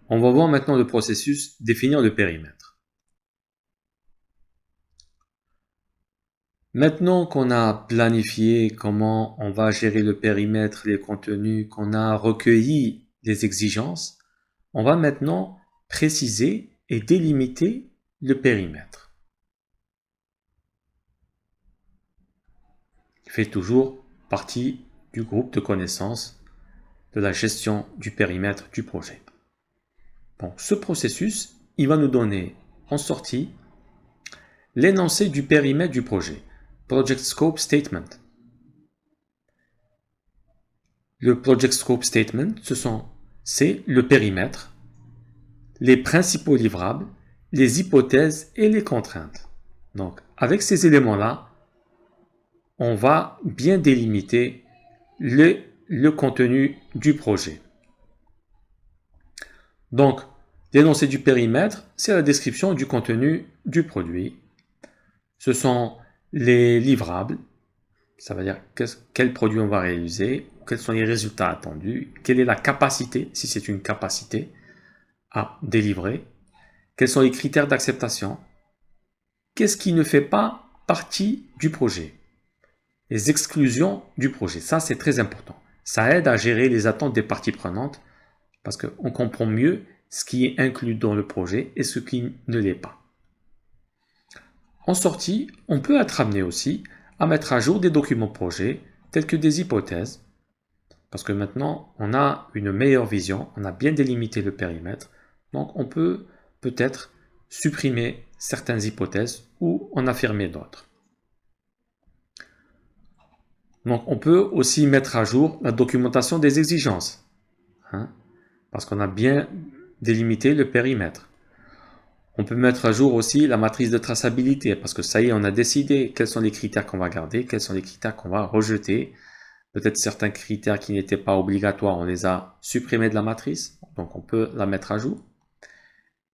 On va voir maintenant le processus définir le périmètre. Maintenant qu'on a planifié comment on va gérer le périmètre, les contenus, qu'on a recueilli les exigences, on va maintenant préciser et délimiter le périmètre. Il fait toujours partie du groupe de connaissances de la gestion du périmètre du projet. Donc, ce processus, il va nous donner en sortie l'énoncé du périmètre du projet, Project Scope Statement. Le Project Scope Statement, c'est le périmètre, les principaux livrables, les hypothèses et les contraintes. Donc, avec ces éléments-là, on va bien délimiter le contenu du projet. Donc, l'énoncé du périmètre, c'est la description du contenu du produit. Ce sont les livrables, ça veut dire quel produit on va réaliser, quels sont les résultats attendus, quelle est la capacité, si c'est une capacité, à délivrer, quels sont les critères d'acceptation, qu'est-ce qui ne fait pas partie du projet, les exclusions du projet, ça c'est très important. Ça aide à gérer les attentes des parties prenantes parce qu'on comprend mieux ce qui est inclus dans le projet et ce qui ne l'est pas. En sortie, on peut être amené aussi à mettre à jour des documents projet tels que des hypothèses, parce que maintenant on a une meilleure vision, on a bien délimité le périmètre, donc on peut peut-être supprimer certaines hypothèses ou en affirmer d'autres. Donc on peut aussi mettre à jour la documentation des exigences, parce qu'on a bien délimité le périmètre. On peut mettre à jour aussi la matrice de traçabilité, parce que ça y est, on a décidé quels sont les critères qu'on va garder, quels sont les critères qu'on va rejeter. Peut-être certains critères qui n'étaient pas obligatoires, on les a supprimés de la matrice, donc on peut la mettre à jour.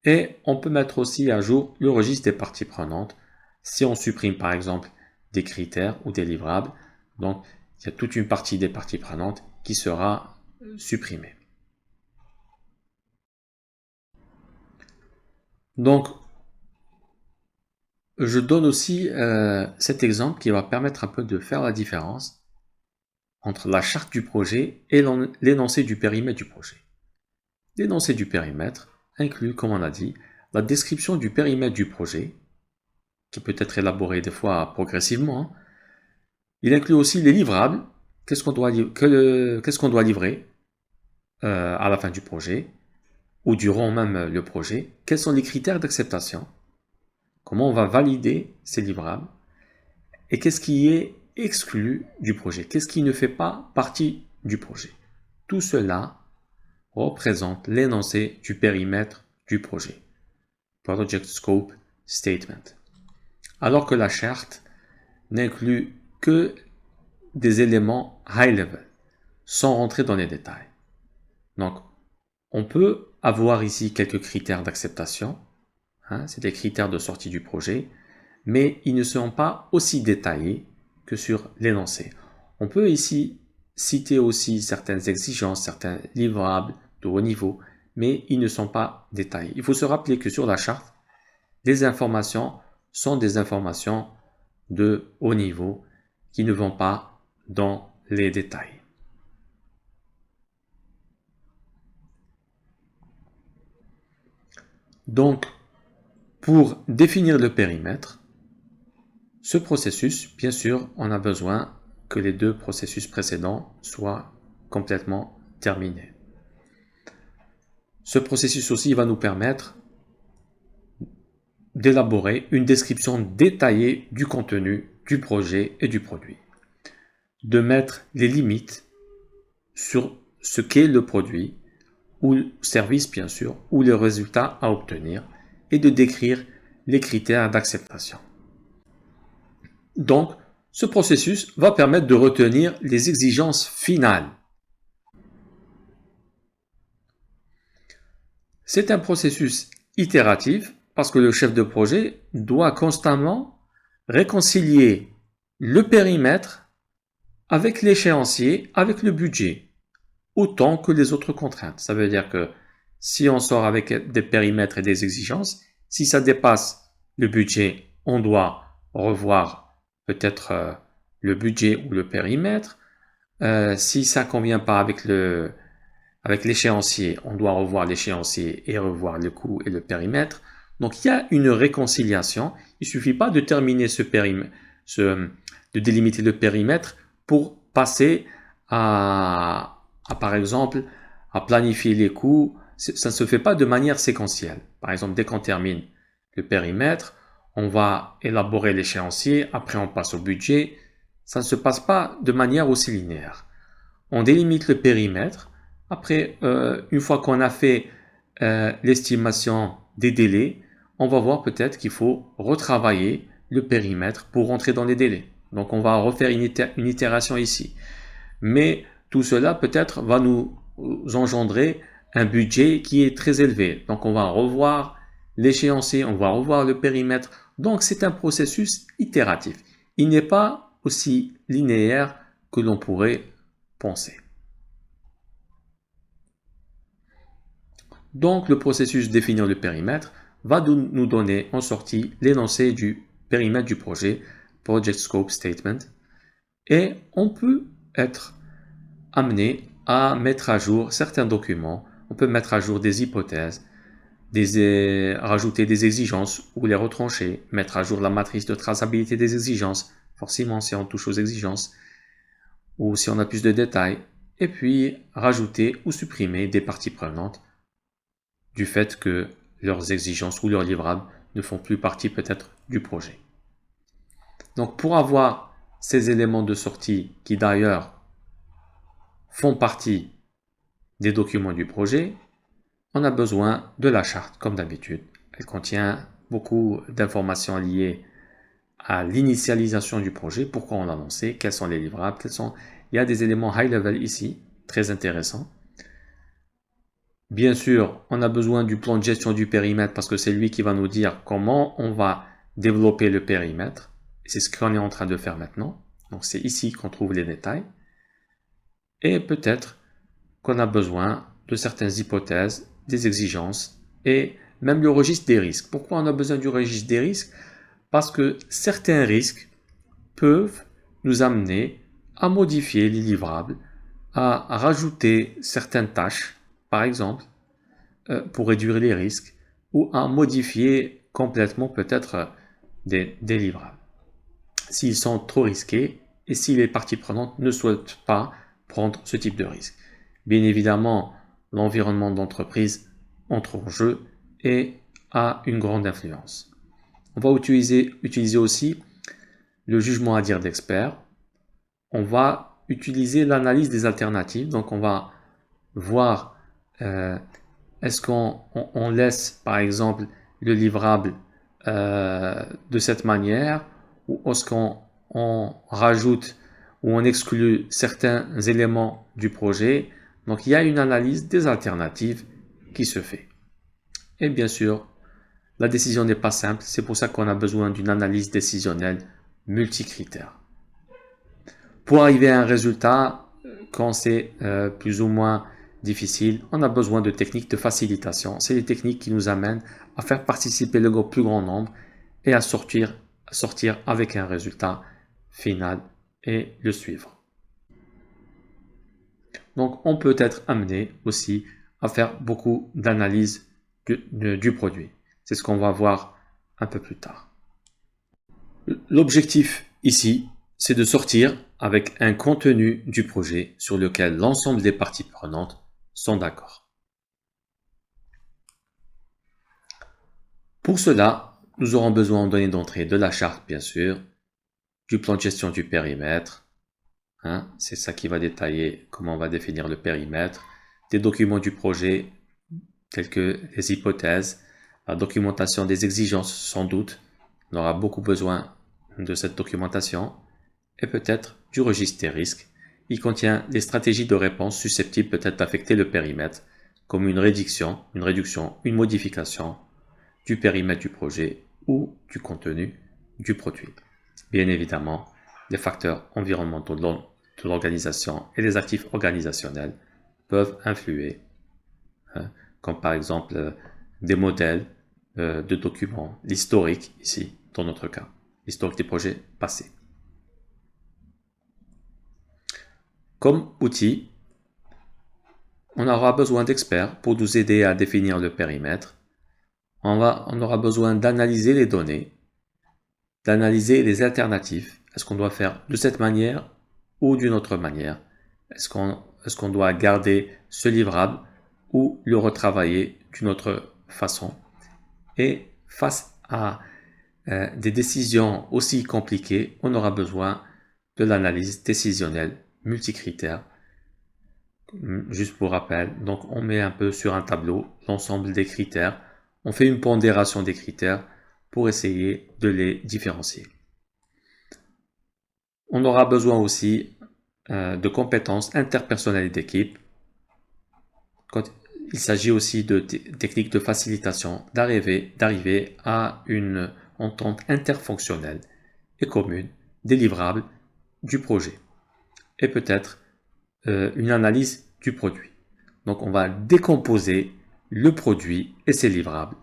Et on peut mettre aussi à jour le registre des parties prenantes, si on supprime par exemple des critères ou des livrables. Donc il y a toute une partie des parties prenantes qui sera supprimée. Donc, je donne aussi cet exemple qui va permettre un peu de faire la différence entre la charte du projet et l'énoncé du périmètre du projet. L'énoncé du périmètre inclut, comme on a dit, la description du périmètre du projet, qui peut être élaboré des fois progressivement. Il inclut aussi les livrables, qu'est-ce qu'on doit livrer à la fin du projet, ou durant même le projet, quels sont les critères d'acceptation, comment on va valider ces livrables, et qu'est-ce qui est exclu du projet, qu'est-ce qui ne fait pas partie du projet. Tout cela représente l'énoncé du périmètre du projet, Project Scope Statement. Alors que la charte n'inclut que des éléments high level, sans rentrer dans les détails. Donc, on peut avoir ici quelques critères d'acceptation, c'est des critères de sortie du projet, mais ils ne seront pas aussi détaillés que sur l'énoncé. On peut ici citer aussi certaines exigences, certains livrables de haut niveau, mais ils ne sont pas détaillés. Il faut se rappeler que sur la charte, les informations sont des informations de haut niveau qui ne vont pas dans les détails. Donc, pour définir le périmètre, ce processus, bien sûr, on a besoin que les deux processus précédents soient complètement terminés. Ce processus aussi va nous permettre d'élaborer une description détaillée du contenu, du projet et du produit, de mettre les limites sur ce qu'est le produit ou le service bien sûr, ou les résultats à obtenir, et de décrire les critères d'acceptation. Donc, ce processus va permettre de retenir les exigences finales. C'est un processus itératif parce que le chef de projet doit constamment réconcilier le périmètre avec l'échéancier, avec le budget, autant que les autres contraintes. Ça veut dire que Si on sort avec des périmètres et des exigences, si ça dépasse le budget, on doit revoir peut-être le budget ou le périmètre. Si ça convient pas avec l'échéancier, on doit revoir l'échéancier et revoir le coût et le périmètre. Donc il y a une réconciliation. Il suffit pas de terminer ce périmètre, de délimiter le périmètre pour passer par exemple, à planifier les coûts. Ça ne se fait pas de manière séquentielle. Par exemple, dès qu'on termine le périmètre, on va élaborer l'échéancier, après on passe au budget. Ça ne se passe pas de manière aussi linéaire. On délimite le périmètre. Après, une fois qu'on a fait l'estimation des délais, on va voir peut-être qu'il faut retravailler le périmètre pour rentrer dans les délais. Donc on va refaire une itération ici. Mais tout cela peut-être va nous engendrer un budget qui est très élevé. Donc on va revoir l'échéancier, on va revoir le périmètre. Donc c'est un processus itératif. Il n'est pas aussi linéaire que l'on pourrait penser. Donc le processus définir le périmètre va nous donner en sortie l'énoncé du périmètre du projet, Project Scope Statement, et on peut être amené à mettre à jour certains documents, on peut mettre à jour des hypothèses, rajouter des exigences ou les retrancher, mettre à jour la matrice de traçabilité des exigences, forcément si on touche aux exigences, ou si on a plus de détails, et puis rajouter ou supprimer des parties prenantes du fait que leurs exigences ou leurs livrables ne font plus partie peut-être du projet. Donc pour avoir ces éléments de sortie qui d'ailleurs font partie des documents du projet, on a besoin de la charte comme d'habitude. Elle contient beaucoup d'informations liées à l'initialisation du projet, pourquoi on l'a lancé, quels sont les livrables, il y a des éléments high level ici, très intéressants. Bien sûr, on a besoin du plan de gestion du périmètre parce que c'est lui qui va nous dire comment on va développer le périmètre. C'est ce qu'on est en train de faire maintenant. Donc c'est ici qu'on trouve les détails. Et peut-être qu'on a besoin de certaines hypothèses, des exigences et même le registre des risques. Pourquoi on a besoin du registre des risques? Parce que certains risques peuvent nous amener à modifier les livrables, à rajouter certaines tâches, par exemple, pour réduire les risques, ou à modifier complètement peut-être des livrables. S'ils sont trop risqués et si les parties prenantes ne souhaitent pas prendre ce type de risque. Bien évidemment, l'environnement d'entreprise entre en jeu et a une grande influence. On va utiliser aussi le jugement à dire d'expert. On va utiliser l'analyse des alternatives. Donc on va voir est-ce qu'on laisse par exemple le livrable de cette manière ou est-ce qu'on rajoute ou on exclut certains éléments du projet. Donc il y a une analyse des alternatives qui se fait. Et bien sûr, la décision n'est pas simple, c'est pour ça qu'on a besoin d'une analyse décisionnelle multicritère. Pour arriver à un résultat, quand c'est plus ou moins difficile, on a besoin de techniques de facilitation. C'est les techniques qui nous amènent à faire participer le plus grand nombre et à sortir avec un résultat final et le suivre. Donc on peut être amené aussi à faire beaucoup d'analyse du produit. C'est ce qu'on va voir un peu plus tard. L'objectif ici, c'est de sortir avec un contenu du projet sur lequel l'ensemble des parties prenantes sont d'accord. Pour cela, nous aurons besoin en données d'entrée de la charte, bien sûr, du plan de gestion du périmètre, c'est ça qui va détailler comment on va définir le périmètre, des documents du projet tels que les hypothèses, la documentation des exigences sans doute, on aura beaucoup besoin de cette documentation, et peut-être du registre des risques. Il contient des stratégies de réponse susceptibles peut-être d'affecter le périmètre, comme une réduction, une modification du périmètre du projet ou du contenu du produit. Bien évidemment, les facteurs environnementaux de l'organisation et les actifs organisationnels peuvent influer comme par exemple des modèles de documents, l'historique ici, dans notre cas, l'historique des projets passés. Comme outil, on aura besoin d'experts pour nous aider à définir le périmètre. On aura besoin d'analyser les données, d'analyser les alternatives. Est-ce qu'on doit faire de cette manière ou d'une autre manière? Est-ce qu'on doit garder ce livrable ou le retravailler d'une autre façon? Et face à des décisions aussi compliquées, on aura besoin de l'analyse décisionnelle multicritère. Juste pour rappel, donc on met un peu sur un tableau l'ensemble des critères, on fait une pondération des critères pour essayer de les différencier. On aura besoin aussi de compétences interpersonnelles d'équipe. Il s'agit aussi de techniques de facilitation, d'arriver à une entente interfonctionnelle et commune des livrables du projet. Et peut-être une analyse du produit. Donc on va décomposer le produit et ses livrables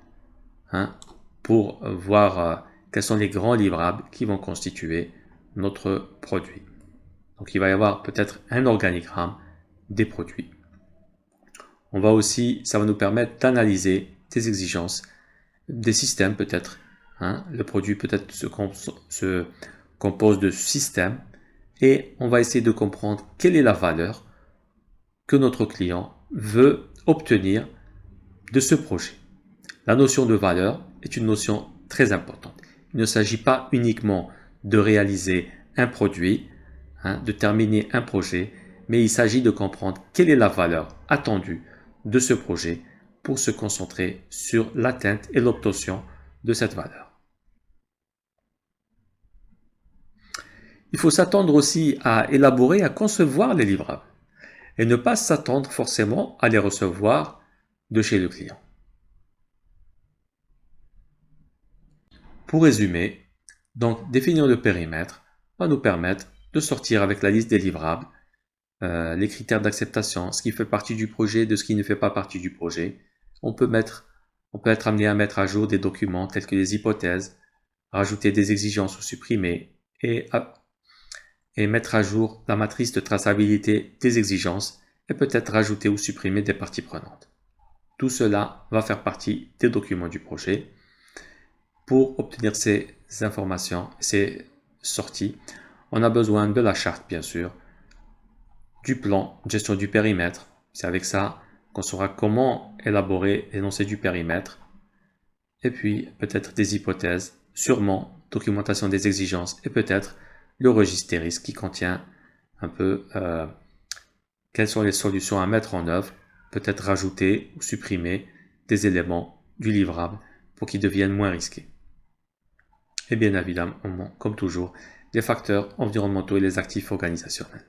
pour voir quels sont les grands livrables qui vont constituer notre produit. Donc il va y avoir peut-être un organigramme des produits. On va aussi, ça va nous permettre d'analyser des exigences, des systèmes peut-être. Le produit peut-être se compose de systèmes et on va essayer de comprendre quelle est la valeur que notre client veut obtenir de ce projet. La notion de valeur est une notion très importante. Il ne s'agit pas uniquement de réaliser un produit, de terminer un projet, mais il s'agit de comprendre quelle est la valeur attendue de ce projet pour se concentrer sur l'atteinte et l'obtention de cette valeur. Il faut s'attendre aussi à élaborer, à concevoir les livrables et ne pas s'attendre forcément à les recevoir de chez le client. Pour résumer, donc définir le périmètre va nous permettre de sortir avec la liste des livrables, les critères d'acceptation, ce qui fait partie du projet, de ce qui ne fait pas partie du projet. On peut être amené à mettre à jour des documents tels que les hypothèses, rajouter des exigences ou supprimer, et mettre à jour la matrice de traçabilité des exigences, et peut-être rajouter ou supprimer des parties prenantes. Tout cela va faire partie des documents du projet. Pour obtenir ces informations, ces sorties, on a besoin de la charte, bien sûr, du plan de gestion du périmètre. C'est avec ça qu'on saura comment élaborer l'énoncé du périmètre. Et puis, peut-être des hypothèses, sûrement documentation des exigences et peut-être le registre des risques qui contient un peu quelles sont les solutions à mettre en œuvre, peut-être rajouter ou supprimer des éléments du livrable pour qu'ils deviennent moins risqués. Et bien évidemment, comme toujours, les facteurs environnementaux et les actifs organisationnels.